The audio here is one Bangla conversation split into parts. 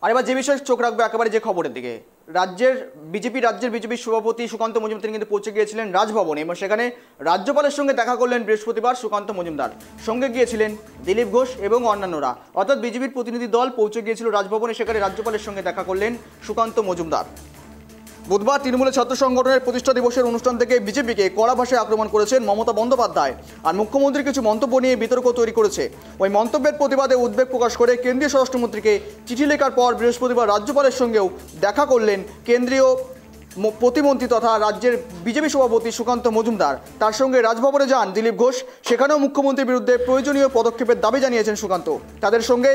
আর এবার যে বিষয়ে চোখ রাখবো একেবারে যে খবরের দিকে, রাজ্যের বিজেপির সভাপতি সুকান্ত মজুমদার কিন্তু পৌঁছে গিয়েছিলেন রাজভবনে এবং সেখানে রাজ্যপালের সঙ্গে দেখা করলেন বৃহস্পতিবার সুকান্ত মজুমদার। সঙ্গে গিয়েছিলেন দিলীপ ঘোষ এবং অন্যান্যরা, অর্থাৎ বিজেপির প্রতিনিধি দল পৌঁছে গিয়েছিল রাজভবনে, সেখানে রাজ্যপালের সঙ্গে দেখা করলেন সুকান্ত মজুমদার। বুধবার তৃণমূলের ছাত্র সংগঠনের প্রতিষ্ঠা দিবসের অনুষ্ঠান থেকে বিজেপিকে কড়া ভাষায় আক্রমণ করেছেন মমতা বন্দ্যোপাধ্যায়, আর মুখ্যমন্ত্রী কিছু মন্তব্য নিয়ে বিতর্ক তৈরি করেছে। ওই মন্তব্যের প্রতিবাদে উদ্বেগ প্রকাশ করে কেন্দ্রীয় স্বরাষ্ট্রমন্ত্রীকে চিঠি লেখার পর বৃহস্পতিবার রাজ্যপালের সঙ্গেও দেখা করলেন কেন্দ্রীয় প্রতিমন্ত্রী তথা রাজ্যের বিজেপি সভাপতি সুকান্ত মজুমদার। তার সঙ্গে রাজভবনে যান দিলীপ ঘোষ, সেখানেও মুখ্যমন্ত্রীর বিরুদ্ধে প্রয়োজনীয় পদক্ষেপের দাবি জানিয়েছেন সুকান্ত। তাদের সঙ্গে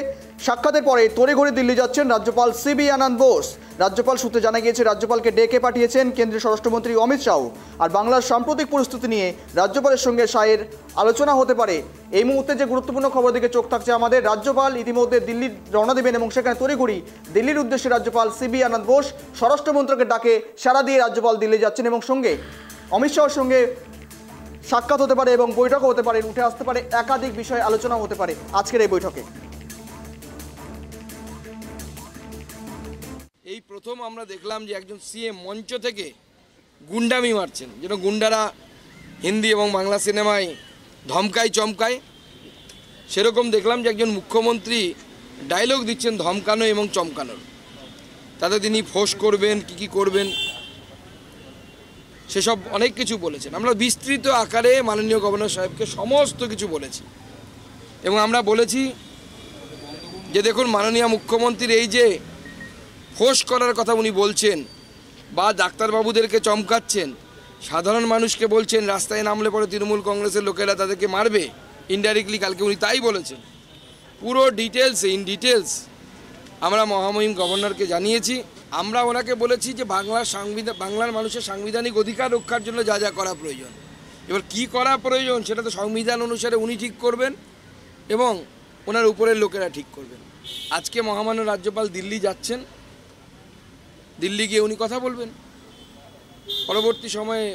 সাক্ষাতের পরে তড়িঘড়ি দিল্লি যাচ্ছেন রাজ্যপাল সিবি আনন্দ বোস। রাজ্যপাল সূত্রে জানা গিয়েছে রাজ্যপালকে ডেকে পাঠিয়েছেন কেন্দ্রীয় স্বরাষ্ট্রমন্ত্রী অমিত শাহ। আর বাংলার সাম্প্রতিক পরিস্থিতি নিয়ে রাজ্যপালের সঙ্গে শাহের আলোচনা হতে পারে। এই মুহূর্তে যে গুরুত্বপূর্ণ খবর দিকে চোখ থাকছে আমাদের, রাজ্যপাল ইতিমধ্যে দিল্লি রওনা দেবেন এবং সেখানে তড়িঘড়ি দিল্লির উদ্দেশ্যে রাজ্যপাল সিবি আনন্দ বোস স্বরাষ্ট্রমন্ত্রকের ডাকে সাড়া দিয়ে রাজ্যপাল দিল্লি যাচ্ছেন এবং সঙ্গে অমিত শাহর সঙ্গে সাক্ষাৎ হতে পারে এবং বৈঠকও হতে পারে, উঠে আসতে পারে একাধিক বিষয়ে আলোচনা হতে পারে আজকের এই বৈঠকে। এই প্রথম আমরা দেখলাম যে একজন সিএম মঞ্চ থেকে গুন্ডামি মারছেন, যেন গুন্ডারা হিন্দি এবং বাংলা সিনেমায় ধমকায় চমকায়, সেরকম দেখলাম যে একজন মুখ্যমন্ত্রী ডায়লগ দিচ্ছেন ধমকানো এবং চমকানোর। তাতে তিনি ফোঁস করবেন, কি করবেন সেসব অনেক কিছু বলেছেন। আমরা বিস্তৃত আকারে মাননীয় গভর্নর সাহেবকে সমস্ত কিছু বলেছি এবং আমরা বলেছি যে দেখুন মাননীয় মুখ্যমন্ত্রীর এই যে ফোঁস করার কথা উনি বলছেন বা ডাক্তারবাবুদেরকে চমকাচ্ছেন, সাধারণ মানুষকে বলছেন রাস্তায় নামলে পরে তৃণমূল কংগ্রেসের লোকেরা তাদেরকে মারবে ইনডাইরেক্টলি, কালকে উনি তাই বলেছেন। পুরো ডিটেলস আমরা মহামহিম গভর্নরকে জানিয়েছি। আমরা ওনাকে বলেছি যে বাংলার মানুষের সাংবিধানিক অধিকার রক্ষার জন্য যা যা করা প্রয়োজন, এবার কি করা প্রয়োজন সেটা তো সংবিধান অনুসারে উনি ঠিক করবেন এবং ওনার উপরের লোকেরা ঠিক করবেন। আজকে মহামান্য রাজ্যপাল দিল্লি যাচ্ছেন, দিল্লি গিয়ে উনি কথা বলবেন। পরবর্তী সময়ে